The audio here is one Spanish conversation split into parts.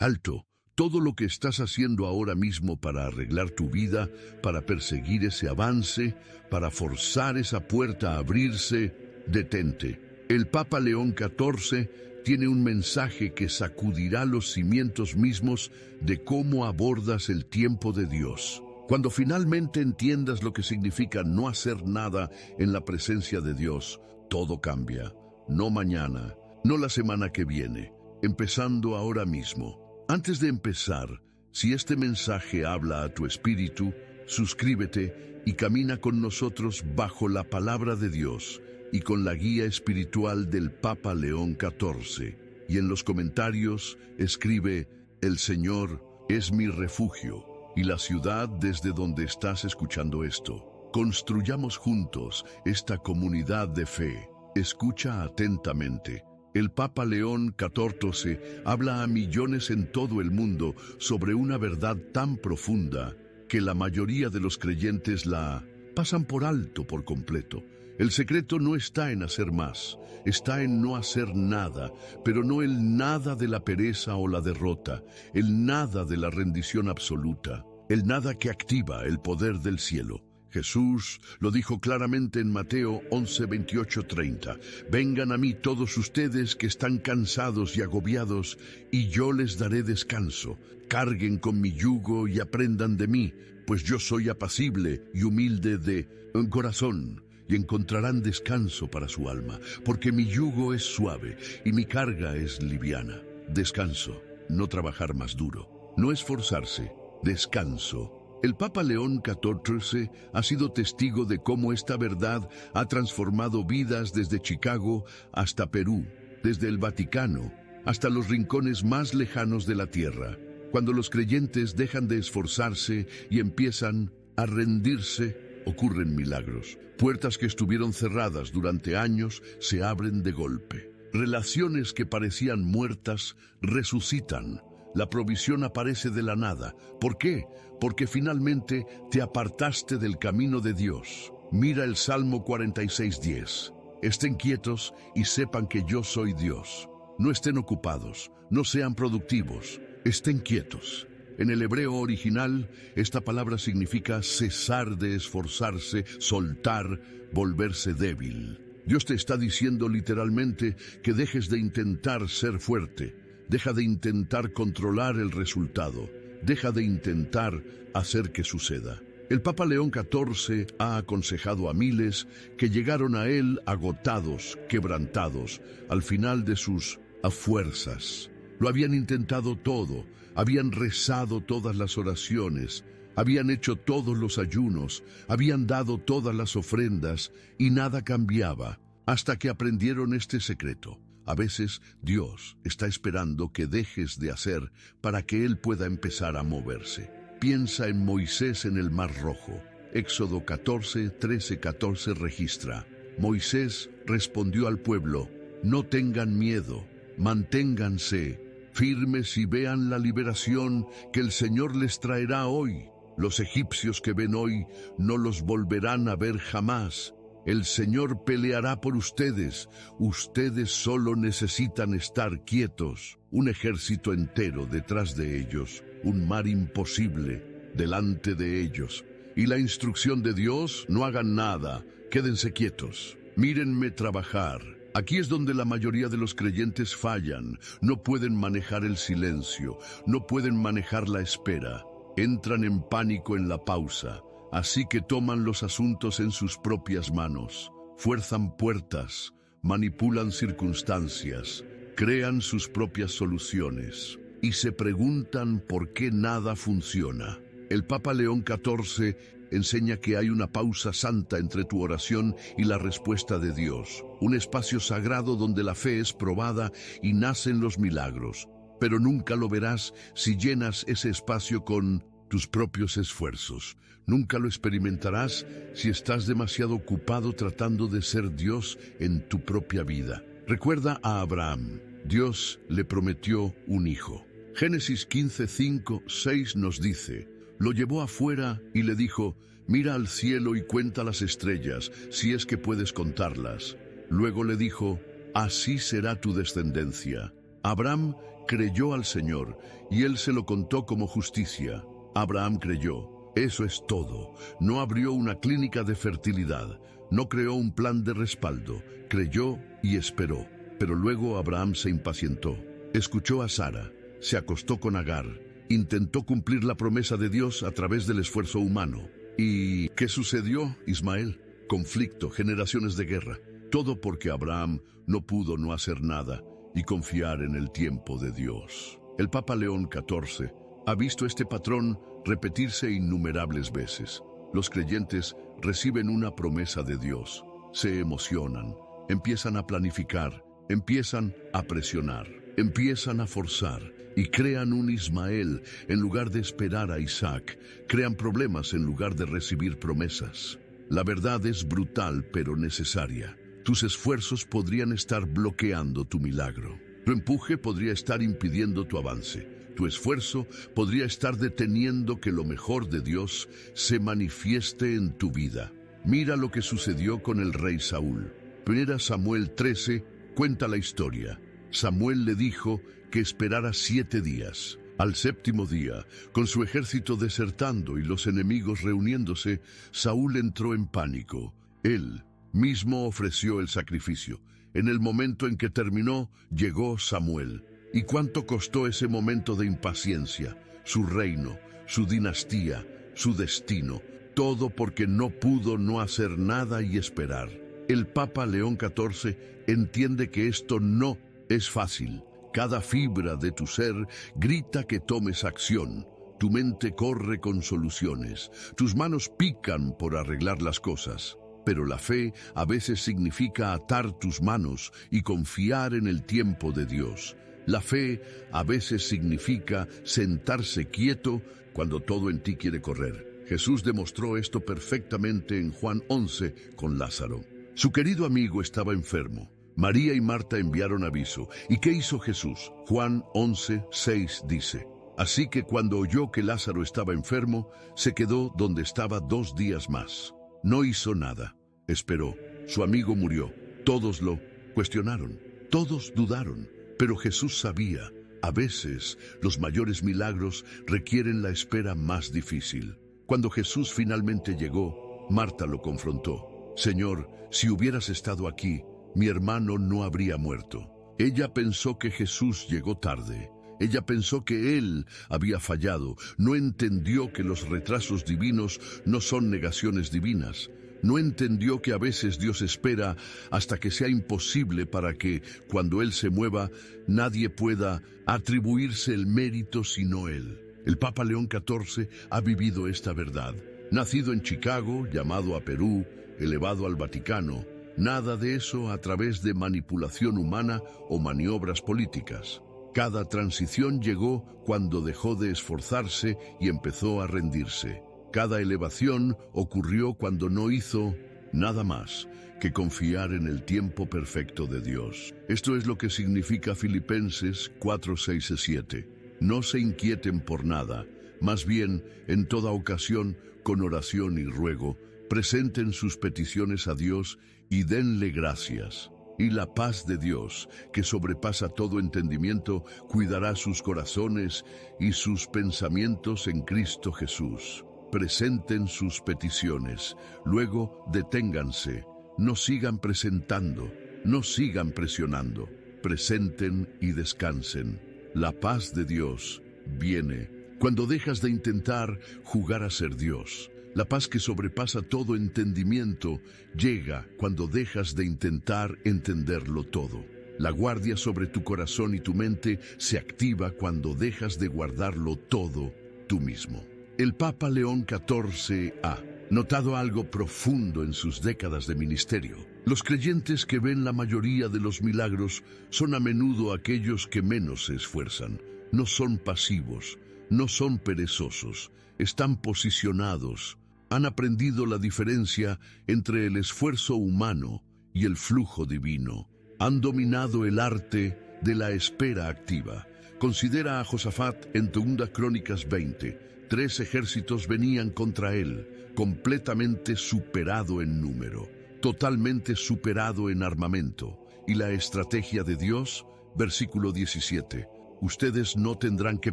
Alto. Todo lo que estás haciendo ahora mismo para arreglar tu vida, para perseguir ese avance, para forzar esa puerta a abrirse, detente. El Papa León XIV tiene un mensaje que sacudirá los cimientos mismos de cómo abordas el tiempo de Dios. Cuando finalmente entiendas lo que significa no hacer nada en la presencia de Dios, todo cambia. No mañana, no la semana que viene, empezando ahora mismo. Antes de empezar, si este mensaje habla a tu espíritu, suscríbete y camina con nosotros bajo la palabra de Dios y con la guía espiritual del Papa León XIV. Y en los comentarios escribe: el Señor es mi refugio y la ciudad desde donde estás escuchando esto. Construyamos juntos esta comunidad de fe. Escucha atentamente. El Papa León XIV habla a millones en todo el mundo sobre una verdad tan profunda que la mayoría de los creyentes la pasan por alto por completo. El secreto no está en hacer más, está en no hacer nada, pero no el nada de la pereza o la derrota, el nada de la rendición absoluta, el nada que activa el poder del cielo. Jesús lo dijo claramente en Mateo 11, 28, 30. Vengan a mí todos ustedes que están cansados y agobiados, y yo les daré descanso. Carguen con mi yugo y aprendan de mí, pues yo soy apacible y humilde de corazón, y encontrarán descanso para su alma, porque mi yugo es suave y mi carga es liviana. Descanso, no trabajar más duro, no esforzarse, descanso. El Papa León XIV ha sido testigo de cómo esta verdad ha transformado vidas desde Chicago hasta Perú, desde el Vaticano hasta los rincones más lejanos de la tierra. Cuando los creyentes dejan de esforzarse y empiezan a rendirse, ocurren milagros. Puertas que estuvieron cerradas durante años se abren de golpe. Relaciones que parecían muertas resucitan. La provisión aparece de la nada. ¿Por qué? Porque finalmente te apartaste del camino de Dios. Mira el Salmo 46:10. Estén quietos y sepan que yo soy Dios. No estén ocupados, no sean productivos, estén quietos. En el hebreo original, esta palabra significa cesar de esforzarse, soltar, volverse débil. Dios te está diciendo literalmente que dejes de intentar ser fuerte. Deja de intentar controlar el resultado. Deja de intentar hacer que suceda. El Papa León XIV ha aconsejado a miles que llegaron a él agotados, quebrantados, al final de sus fuerzas. Lo habían intentado todo, habían rezado todas las oraciones, habían hecho todos los ayunos, habían dado todas las ofrendas y nada cambiaba, hasta que aprendieron este secreto. A veces Dios está esperando que dejes de hacer para que Él pueda empezar a moverse. Piensa en Moisés en el Mar Rojo. Éxodo 14, 13, 14 registra: Moisés respondió al pueblo: no tengan miedo, manténganse firmes y vean la liberación que el Señor les traerá hoy. Los egipcios que ven hoy no los volverán a ver jamás. El Señor peleará por ustedes. Ustedes solo necesitan estar quietos. Un ejército entero detrás de ellos. Un mar imposible delante de ellos. Y la instrucción de Dios: no hagan nada. Quédense quietos. Mírenme trabajar. Aquí es donde la mayoría de los creyentes fallan. No pueden manejar el silencio. No pueden manejar la espera. Entran en pánico en la pausa. Así que toman los asuntos en sus propias manos, fuerzan puertas, manipulan circunstancias, crean sus propias soluciones y se preguntan por qué nada funciona. El Papa León XIV enseña que hay una pausa santa entre tu oración y la respuesta de Dios, un espacio sagrado donde la fe es probada y nacen los milagros, pero nunca lo verás si llenas ese espacio con tus propios esfuerzos. Nunca lo experimentarás si estás demasiado ocupado tratando de ser Dios en tu propia vida. Recuerda a Abraham. Dios le prometió un hijo. Génesis 15, 5, 6 nos dice: lo llevó afuera y le dijo: mira al cielo y cuenta las estrellas, si es que puedes contarlas. Luego le dijo: así será tu descendencia. Abraham creyó al Señor y Él se lo contó como justicia. Abraham creyó. Eso es todo. No abrió una clínica de fertilidad. No creó un plan de respaldo. Creyó y esperó. Pero luego Abraham se impacientó. Escuchó a Sara. Se acostó con Agar. Intentó cumplir la promesa de Dios a través del esfuerzo humano. ¿Y qué sucedió, Ismael? Conflicto, generaciones de guerra. Todo porque Abraham no pudo no hacer nada y confiar en el tiempo de Dios. El Papa León XIV ha visto este patrón repetirse innumerables veces. Los creyentes reciben una promesa de Dios, se emocionan, empiezan a planificar, empiezan a presionar, empiezan a forzar y crean un Ismael en lugar de esperar a Isaac, crean problemas en lugar de recibir promesas. La verdad es brutal pero necesaria. Tus esfuerzos podrían estar bloqueando tu milagro. Tu empuje podría estar impidiendo tu avance. Tu esfuerzo podría estar deteniendo que lo mejor de Dios se manifieste en tu vida. Mira lo que sucedió con el rey Saúl. 1 Samuel 13 cuenta la historia. Samuel le dijo que esperara 7 días. Al 7º día, con su ejército desertando y los enemigos reuniéndose, Saúl entró en pánico. Él mismo ofreció el sacrificio. En el momento en que terminó, llegó Samuel. ¿Y cuánto costó ese momento de impaciencia? Su reino, su dinastía, su destino, todo porque no pudo no hacer nada y esperar. El Papa León XIV entiende que esto no es fácil. Cada fibra de tu ser grita que tomes acción. Tu mente corre con soluciones. Tus manos pican por arreglar las cosas. Pero la fe a veces significa atar tus manos y confiar en el tiempo de Dios. La fe a veces significa sentarse quieto cuando todo en ti quiere correr. Jesús demostró esto perfectamente en Juan 11 con Lázaro. Su querido amigo estaba enfermo. María y Marta enviaron aviso. ¿Y qué hizo Jesús? Juan 11:6 dice: Así que cuando oyó que Lázaro estaba enfermo, se quedó donde estaba 2 días más. No hizo nada. Esperó. Su amigo murió. Todos lo cuestionaron. Todos dudaron. Pero Jesús sabía, a veces los mayores milagros requieren la espera más difícil. Cuando Jesús finalmente llegó, Marta lo confrontó. Señor, si hubieras estado aquí, mi hermano no habría muerto. Ella pensó que Jesús llegó tarde. Ella pensó que Él había fallado. No entendió que los retrasos divinos no son negaciones divinas. No entendió que a veces Dios espera hasta que sea imposible para que, cuando Él se mueva, nadie pueda atribuirse el mérito sino Él. El Papa León XIV ha vivido esta verdad. Nacido en Chicago, llamado a Perú, elevado al Vaticano, nada de eso a través de manipulación humana o maniobras políticas. Cada transición llegó cuando dejó de esforzarse y empezó a rendirse. Cada elevación ocurrió cuando no hizo nada más que confiar en el tiempo perfecto de Dios. Esto es lo que significa Filipenses 4:6-7. No se inquieten por nada, más bien, en toda ocasión, con oración y ruego, presenten sus peticiones a Dios y denle gracias. Y la paz de Dios, que sobrepasa todo entendimiento, cuidará sus corazones y sus pensamientos en Cristo Jesús. Presenten sus peticiones, luego deténganse, no sigan presentando, no sigan presionando, presenten y descansen. La paz de Dios viene cuando dejas de intentar jugar a ser Dios. La paz que sobrepasa todo entendimiento llega cuando dejas de intentar entenderlo todo. La guardia sobre tu corazón y tu mente se activa cuando dejas de guardarlo todo tú mismo. El Papa León XIV ha notado algo profundo en sus décadas de ministerio. Los creyentes que ven la mayoría de los milagros son a menudo aquellos que menos se esfuerzan. No son pasivos, no son perezosos, están posicionados. Han aprendido la diferencia entre el esfuerzo humano y el flujo divino. Han dominado el arte de la espera activa. Considera a Josafat en 2 Crónicas 20. 3 ejércitos venían contra él, completamente superado en número, totalmente superado en armamento. Y la estrategia de Dios, Versículo 17. Ustedes no tendrán que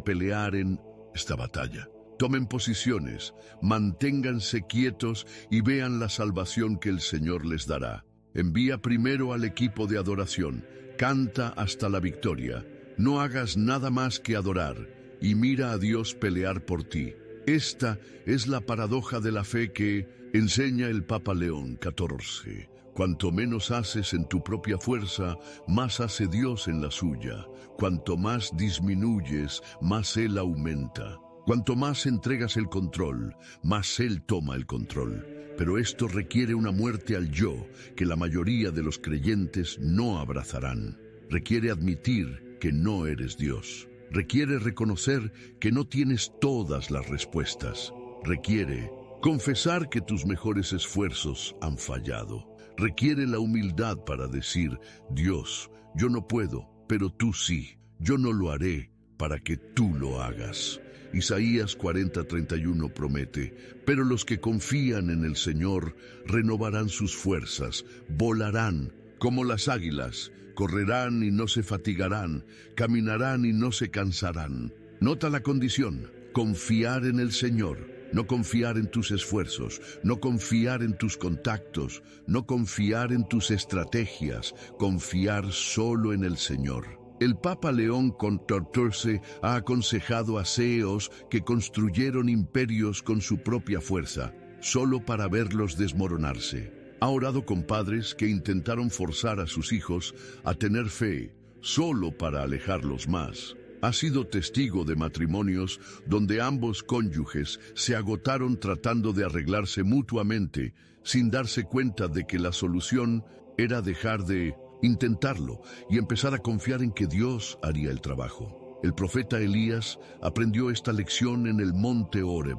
pelear en esta batalla. Tomen posiciones, manténganse quietos y vean la salvación que el Señor les dará. Envía primero al equipo de adoración, canta hasta la victoria. No hagas nada más que adorar y mira a Dios pelear por ti. Esta es la paradoja de la fe que enseña el Papa León XIV. Cuanto menos haces en tu propia fuerza, más hace Dios en la suya. Cuanto más disminuyes, más Él aumenta. Cuanto más entregas el control, más Él toma el control. Pero esto requiere una muerte al yo, que la mayoría de los creyentes no abrazarán. Requiere admitir que no eres Dios. Requiere reconocer que no tienes todas las respuestas. Requiere confesar que tus mejores esfuerzos han fallado. Requiere la humildad para decir, Dios, yo no puedo, pero tú sí. Yo no lo haré para que tú lo hagas. Isaías 40:31 promete, pero los que confían en el Señor renovarán sus fuerzas, volarán como las águilas, correrán y no se fatigarán, caminarán y no se cansarán. Nota la condición, confiar en el Señor, no confiar en tus esfuerzos, no confiar en tus contactos, no confiar en tus estrategias, confiar solo en el Señor. El Papa León XIV ha aconsejado a CEOs que construyeron imperios con su propia fuerza, solo para verlos desmoronarse. Ha orado con padres que intentaron forzar a sus hijos a tener fe, solo para alejarlos más. Ha sido testigo de matrimonios donde ambos cónyuges se agotaron tratando de arreglarse mutuamente, sin darse cuenta de que la solución era dejar de intentarlo y empezar a confiar en que Dios haría el trabajo. El profeta Elías aprendió esta lección en el monte Horeb.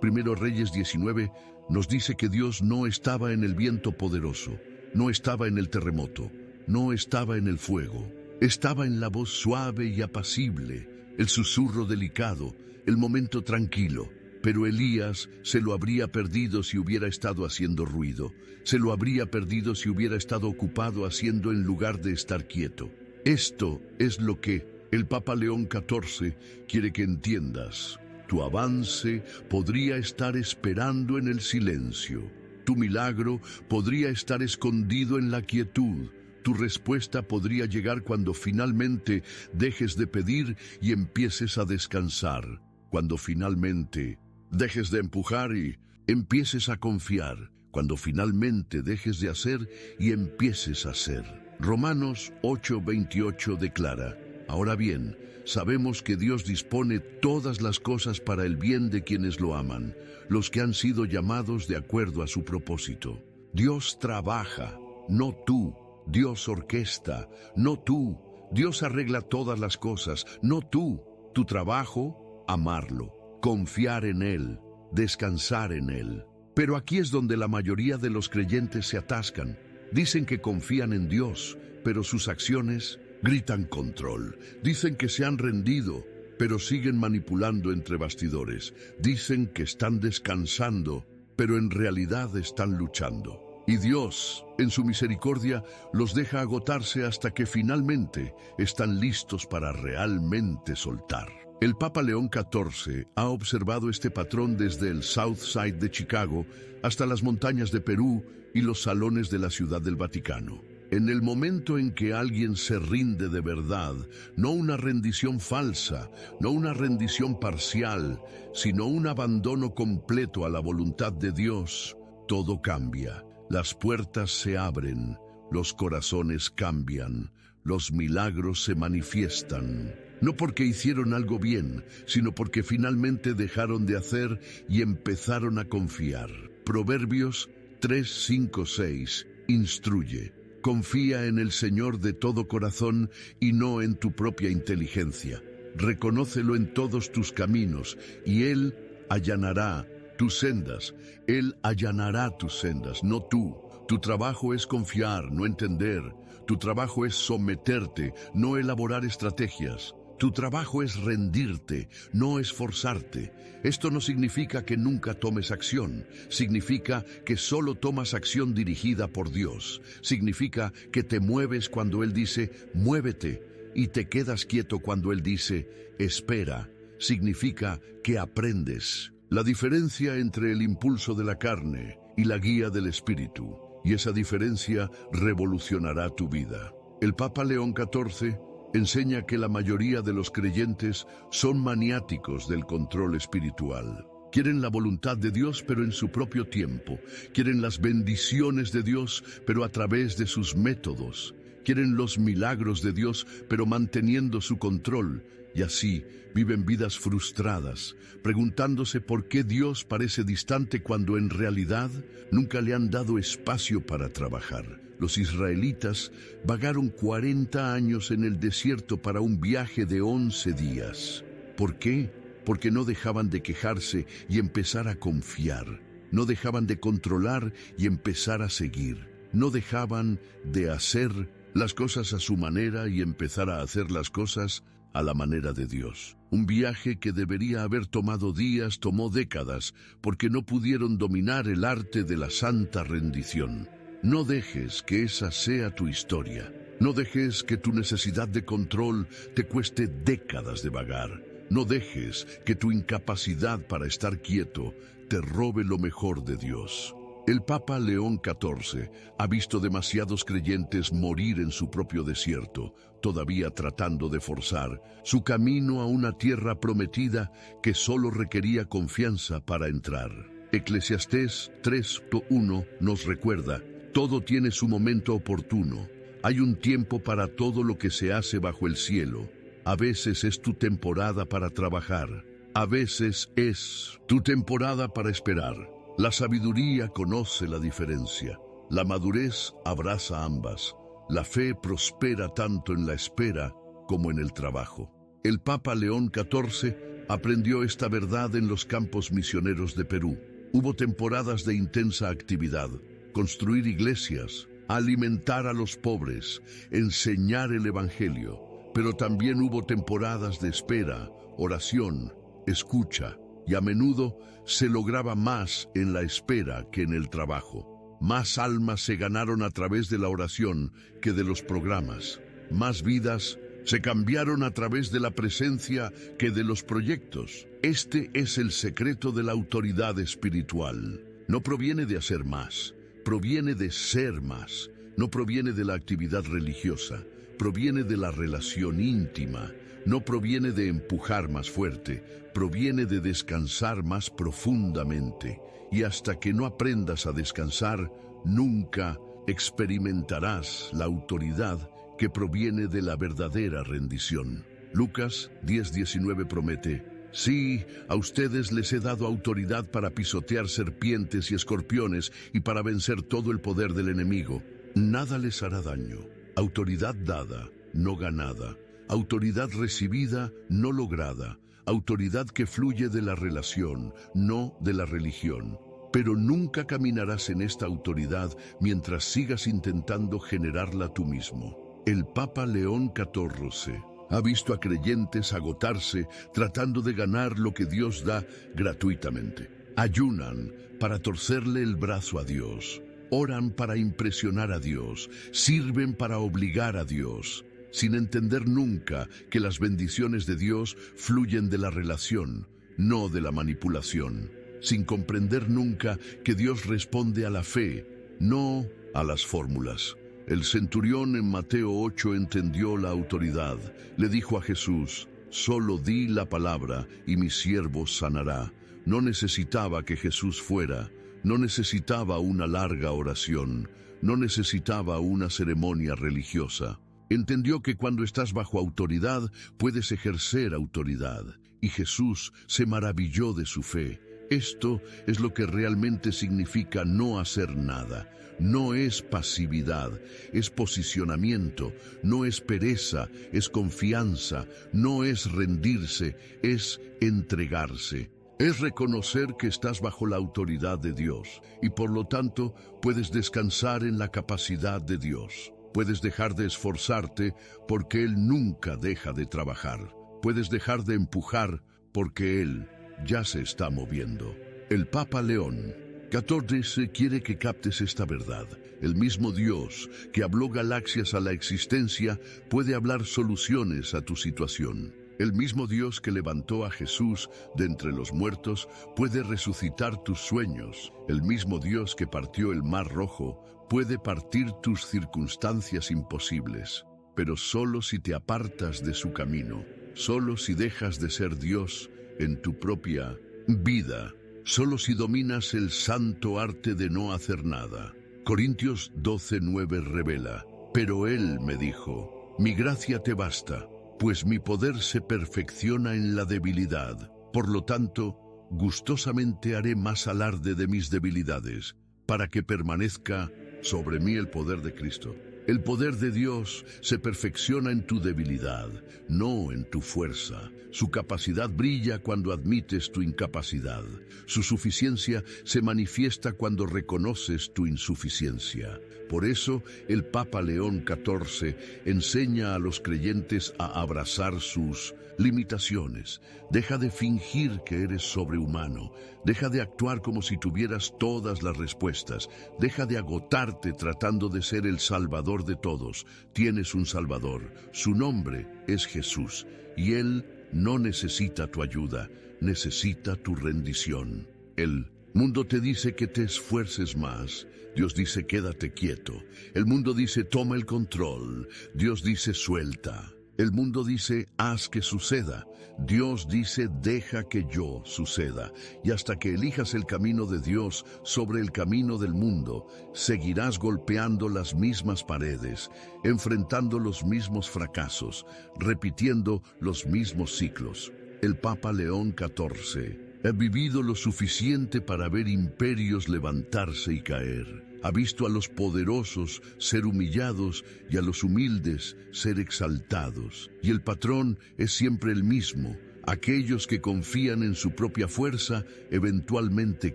Primero Reyes 19 nos dice que Dios no estaba en el viento poderoso, no estaba en el terremoto, no estaba en el fuego. Estaba en la voz suave y apacible, el susurro delicado, el momento tranquilo. Pero Elías se lo habría perdido si hubiera estado haciendo ruido. Se lo habría perdido si hubiera estado ocupado haciendo en lugar de estar quieto. Esto es lo que el Papa León XIV quiere que entiendas. Tu avance podría estar esperando en el silencio. Tu milagro podría estar escondido en la quietud. Tu respuesta podría llegar cuando finalmente dejes de pedir y empieces a descansar. Cuando finalmente dejes de empujar y empieces a confiar. Cuando finalmente dejes de hacer y empieces a hacer. Romanos 8:28 declara, ahora bien, sabemos que Dios dispone todas las cosas para el bien de quienes lo aman, los que han sido llamados de acuerdo a su propósito. Dios trabaja, no tú. Dios orquesta, no tú. Dios arregla todas las cosas, no tú. Tu trabajo, amarlo, confiar en Él, descansar en Él. Pero aquí es donde la mayoría de los creyentes se atascan. Dicen que confían en Dios, pero sus acciones gritan control. Dicen que se han rendido, pero siguen manipulando entre bastidores. Dicen que están descansando, pero en realidad están luchando. Y Dios, en su misericordia, los deja agotarse hasta que finalmente están listos para realmente soltar. El Papa León XIV ha observado este patrón desde el South Side de Chicago hasta las montañas de Perú y los salones de la Ciudad del Vaticano. En el momento en que alguien se rinde de verdad, no una rendición falsa, no una rendición parcial, sino un abandono completo a la voluntad de Dios, todo cambia. Las puertas se abren, los corazones cambian, los milagros se manifiestan. No porque hicieron algo bien, sino porque finalmente dejaron de hacer y empezaron a confiar. Proverbios 3:5-6 instruye. Confía en el Señor de todo corazón y no en tu propia inteligencia. Reconócelo en todos tus caminos y Él allanará tus sendas. Él allanará tus sendas, no tú. Tu trabajo es confiar, no entender. Tu trabajo es someterte, no elaborar estrategias. Tu trabajo es rendirte, no esforzarte. Esto no significa que nunca tomes acción. Significa que solo tomas acción dirigida por Dios. Significa que te mueves cuando Él dice, muévete. y te quedas quieto cuando Él dice, espera, significa que aprendes. La diferencia entre el impulso de la carne y la guía del Espíritu, y esa diferencia revolucionará tu vida. El Papa León XIV enseña que la mayoría de los creyentes son maniáticos del control espiritual. Quieren la voluntad de Dios, pero en su propio tiempo. Quieren las bendiciones de Dios, pero a través de sus métodos. Quieren los milagros de Dios, pero manteniendo su control. Y así viven vidas frustradas, preguntándose por qué Dios parece distante cuando en realidad nunca le han dado espacio para trabajar. Los israelitas vagaron 40 años en el desierto para un viaje de 11 días. ¿Por qué? Porque no dejaban de quejarse y empezar a confiar. No dejaban de controlar y empezar a seguir. No dejaban de hacer las cosas a su manera y empezar a hacer las cosas a la manera de Dios. Un viaje que debería haber tomado días, tomó décadas, porque no pudieron dominar el arte de la santa rendición. No dejes que esa sea tu historia. No dejes que tu necesidad de control te cueste décadas de vagar. No dejes que tu incapacidad para estar quieto te robe lo mejor de Dios. El Papa León XIV ha visto demasiados creyentes morir en su propio desierto, todavía tratando de forzar su camino a una tierra prometida que solo requería confianza para entrar. Eclesiastés 3:1 nos recuerda, todo tiene su momento oportuno. Hay un tiempo para todo lo que se hace bajo el cielo. A veces es tu temporada para trabajar. A veces es tu temporada para esperar. La sabiduría conoce la diferencia. La madurez abraza ambas. La fe prospera tanto en la espera como en el trabajo. El Papa León XIV aprendió esta verdad en los campos misioneros de Perú. Hubo temporadas de intensa actividad, construir iglesias, alimentar a los pobres, enseñar el Evangelio. Pero también hubo temporadas de espera, oración, escucha, y a menudo se lograba más en la espera que en el trabajo. Más almas se ganaron a través de la oración que de los programas. Más vidas se cambiaron a través de la presencia que de los proyectos. Este es el secreto de la autoridad espiritual. No proviene de hacer más, proviene de ser más. No proviene de la actividad religiosa, proviene de la relación íntima. No proviene de empujar más fuerte, proviene de descansar más profundamente. Y hasta que no aprendas a descansar, nunca experimentarás la autoridad que proviene de la verdadera rendición. Lucas 10:19 promete, sí, a ustedes les he dado autoridad para pisotear serpientes y escorpiones y para vencer todo el poder del enemigo. Nada les hará daño. Autoridad dada, no ganada. Autoridad recibida, no lograda. Autoridad que fluye de la relación, no de la religión. Pero nunca caminarás en esta autoridad mientras sigas intentando generarla tú mismo. El Papa León XIV ha visto a creyentes agotarse tratando de ganar lo que Dios da gratuitamente. Ayunan para torcerle el brazo a Dios. Oran para impresionar a Dios. Sirven para obligar a Dios, sin entender nunca que las bendiciones de Dios fluyen de la relación, no de la manipulación. Sin comprender nunca que Dios responde a la fe, no a las fórmulas. El centurión en Mateo 8 entendió la autoridad. Le dijo a Jesús, solo di la palabra y mi siervo sanará. No necesitaba que Jesús fuera, no necesitaba una larga oración, no necesitaba una ceremonia religiosa. Entendió que cuando estás bajo autoridad, puedes ejercer autoridad. Y Jesús se maravilló de su fe. Esto es lo que realmente significa no hacer nada. No es pasividad, es posicionamiento. No es pereza, es confianza. No es rendirse, es entregarse. Es reconocer que estás bajo la autoridad de Dios y por lo tanto puedes descansar en la capacidad de Dios. Puedes dejar de esforzarte porque Él nunca deja de trabajar. Puedes dejar de empujar porque Él ya se está moviendo. El Papa León 14 quiere que captes esta verdad. El mismo Dios que habló galaxias a la existencia puede hablar soluciones a tu situación. El mismo Dios que levantó a Jesús de entre los muertos puede resucitar tus sueños. El mismo Dios que partió el Mar Rojo puede partir tus circunstancias imposibles. Pero solo si te apartas de su camino, solo si dejas de ser Dios en tu propia vida, solo si dominas el santo arte de no hacer nada. Corintios 12:9 revela: pero Él me dijo, mi gracia te basta, pues mi poder se perfecciona en la debilidad. Por lo tanto, gustosamente haré más alarde de mis debilidades, para que permanezca sobre mí el poder de Cristo. El poder de Dios se perfecciona en tu debilidad, no en tu fuerza. Su capacidad brilla cuando admites tu incapacidad. Su suficiencia se manifiesta cuando reconoces tu insuficiencia. Por eso, el Papa León XIV enseña a los creyentes a abrazar sus limitaciones. Deja de fingir que eres sobrehumano. Deja de actuar como si tuvieras todas las respuestas. Deja de agotarte tratando de ser el Salvador de todos. Tienes un Salvador. Su nombre es Jesús. Y Él no necesita tu ayuda, necesita tu rendición. El mundo te dice que te esfuerces más. Dios dice quédate quieto. El mundo dice toma el control. Dios dice suelta. El mundo dice haz que suceda. Dios dice deja que yo suceda. Y hasta que elijas el camino de Dios sobre el camino del mundo, seguirás golpeando las mismas paredes, enfrentando los mismos fracasos, repitiendo los mismos ciclos. El Papa León XIV ha vivido lo suficiente para ver imperios levantarse y caer. Ha visto a los poderosos ser humillados y a los humildes ser exaltados. Y el patrón es siempre el mismo. Aquellos que confían en su propia fuerza eventualmente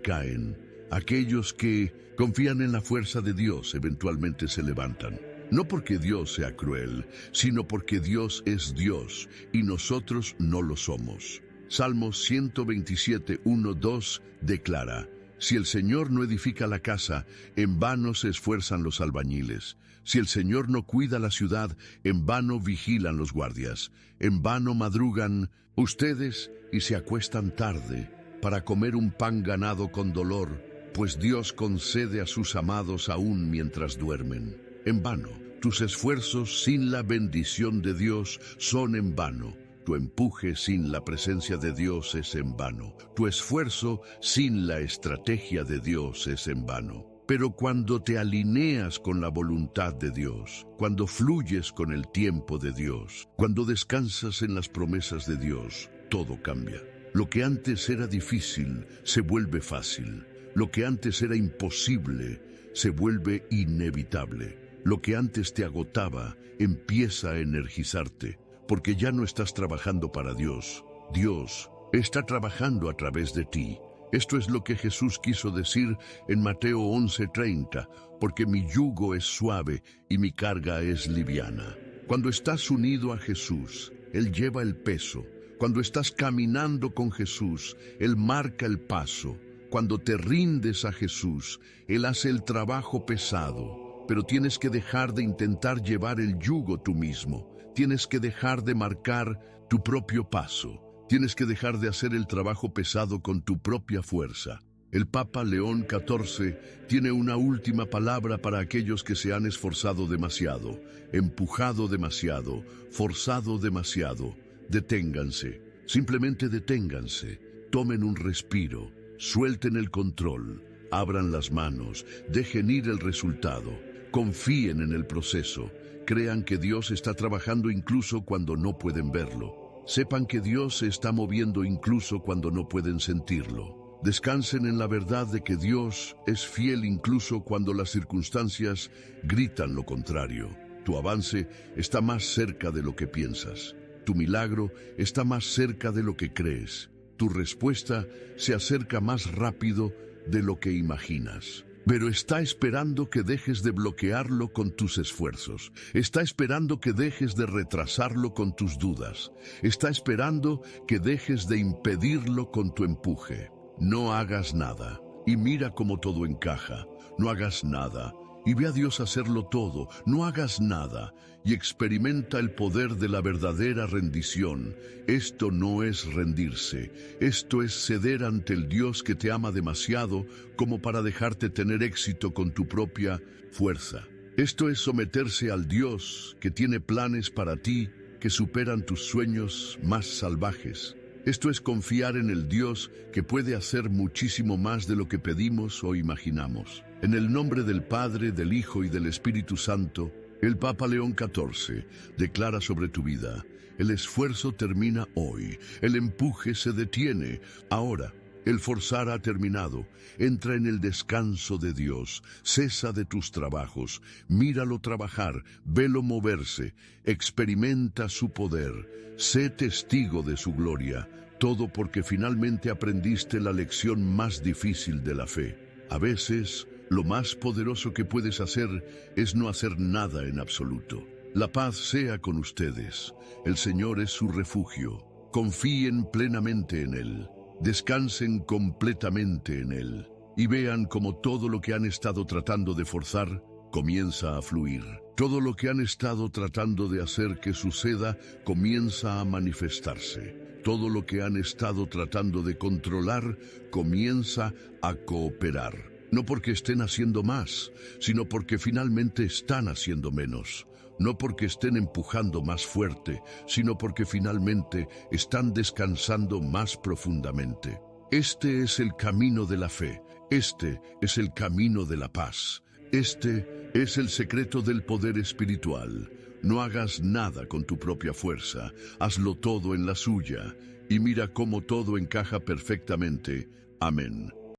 caen. Aquellos que confían en la fuerza de Dios eventualmente se levantan. No porque Dios sea cruel, sino porque Dios es Dios y nosotros no lo somos. Salmos 127, 1, 2 declara: si el Señor no edifica la casa, en vano se esfuerzan los albañiles. Si el Señor no cuida la ciudad, en vano vigilan los guardias. En vano madrugan ustedes y se acuestan tarde para comer un pan ganado con dolor, pues Dios concede a sus amados aún mientras duermen. En vano, tus esfuerzos sin la bendición de Dios son en vano. Tu empuje sin la presencia de Dios es en vano. Tu esfuerzo sin la estrategia de Dios es en vano. Pero cuando te alineas con la voluntad de Dios, cuando fluyes con el tiempo de Dios, cuando descansas en las promesas de Dios, todo cambia. Lo que antes era difícil se vuelve fácil. Lo que antes era imposible se vuelve inevitable. Lo que antes te agotaba empieza a energizarte. Porque ya no estás trabajando para Dios. Dios está trabajando a través de ti. Esto es lo que Jesús quiso decir en Mateo 11:30, porque mi yugo es suave y mi carga es liviana. Cuando estás unido a Jesús, Él lleva el peso. Cuando estás caminando con Jesús, Él marca el paso. Cuando te rindes a Jesús, Él hace el trabajo pesado. Pero tienes que dejar de intentar llevar el yugo tú mismo. Tienes que dejar de marcar tu propio paso. Tienes que dejar de hacer el trabajo pesado con tu propia fuerza. El Papa León XIV tiene una última palabra para aquellos que se han esforzado demasiado, empujado demasiado, forzado demasiado. Deténganse, simplemente deténganse, tomen un respiro, suelten el control, abran las manos, dejen ir el resultado, confíen en el proceso. Crean que Dios está trabajando incluso cuando no pueden verlo. Sepan que Dios se está moviendo incluso cuando no pueden sentirlo. Descansen en la verdad de que Dios es fiel incluso cuando las circunstancias gritan lo contrario. Tu avance está más cerca de lo que piensas. Tu milagro está más cerca de lo que crees. Tu respuesta se acerca más rápido de lo que imaginas. Pero está esperando que dejes de bloquearlo con tus esfuerzos. Está esperando que dejes de retrasarlo con tus dudas. Está esperando que dejes de impedirlo con tu empuje. No hagas nada. y mira cómo todo encaja. No hagas nada y ve a Dios hacerlo todo. No hagas nada y experimenta el poder de la verdadera rendición. Esto no es rendirse, esto es ceder ante el Dios que te ama demasiado como para dejarte tener éxito con tu propia fuerza. Esto es someterse al Dios que tiene planes para ti que superan tus sueños más salvajes. Esto es confiar en el Dios que puede hacer muchísimo más de lo que pedimos o imaginamos. En el nombre del Padre, del Hijo y del Espíritu Santo, el Papa León XIV declara sobre tu vida: el esfuerzo termina hoy, el empuje se detiene. Ahora, el forzar ha terminado. Entra en el descanso de Dios. Cesa de tus trabajos. Míralo trabajar. Velo moverse. Experimenta su poder. Sé testigo de su gloria. Todo porque finalmente aprendiste la lección más difícil de la fe. A veces, lo más poderoso que puedes hacer es no hacer nada en absoluto. La paz sea con ustedes. El Señor es su refugio. Confíen plenamente en Él. Descansen completamente en Él y vean cómo todo lo que han estado tratando de forzar comienza a fluir. Todo lo que han estado tratando de hacer que suceda comienza a manifestarse. Todo lo que han estado tratando de controlar comienza a cooperar. No porque estén haciendo más, sino porque finalmente están haciendo menos. No porque estén empujando más fuerte, sino porque finalmente están descansando más profundamente. Este es el camino de la fe. Este es el camino de la paz. Este es el secreto del poder espiritual. No hagas nada con tu propia fuerza. Hazlo todo en la suya. Y mira cómo todo encaja perfectamente. Amén.